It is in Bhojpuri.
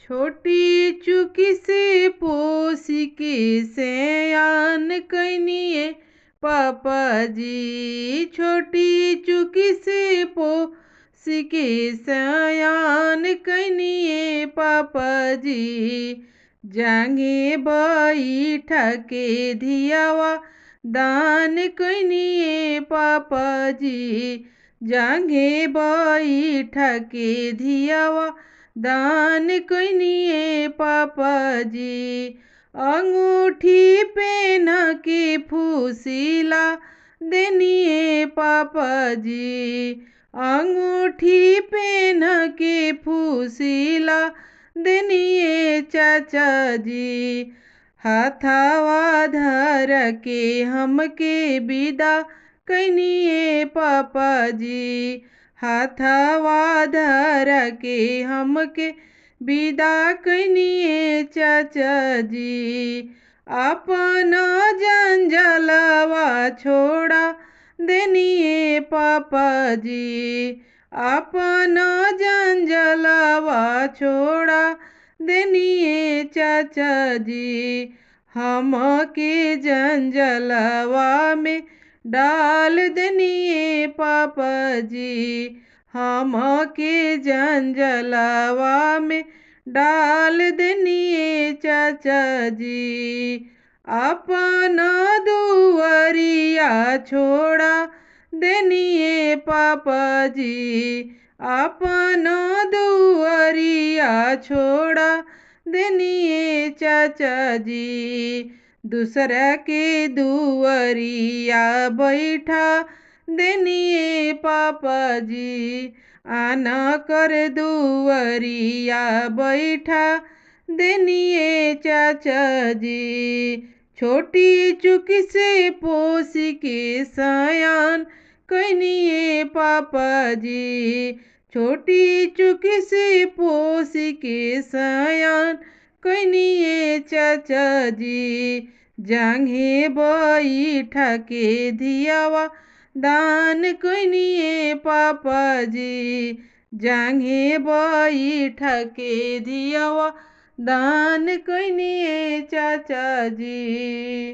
छोटी चुकी से पोसी के सयान कनिए पापा जी। छोटी चुकी से पोसी के सयान कनिए पापा जी। जांगे बैठा के धियावा दान कनिए पापा जी। जांगे बैठा के धियावा दान कनिए पापा जी। अंगूठी पहन के फूसिला देनिए पापा जी। अंगूठी पहन के फूसिला देनिए चाचा जी। हाथावा धर के हमके विदा कनिए पापा जी। हाथावा धर के हमके विदा कनिए चाचा जी। अपना जंजलवा छोड़ा देनिए पापा जी। अपना जंजलवा छोड़ा देनिए चाचा जी। हमके जंजलवा में डाल देनिए पापा जी। हमके जंजलवा में डाल देनिए चाचा जी। अपना दुआरिया छोड़ा देनिए पापा जी। अपना दुआरिया छोड़ा देनिए चाचा जी। दूसरा के दुआरिया बैठा देनिए पापा जी। आना कर दुआरिया बैठा देनिए चाचा जी। छोटी चुकी से पोसी के सयान कनिए पापा जी। छोटी चुकी से पोसी के सयान कनिए चाचा जी। जांघे बैठा के धियावा दान कनिए पापा जी। जांघे बैठा के धियावा दान कनिए चाचा जी।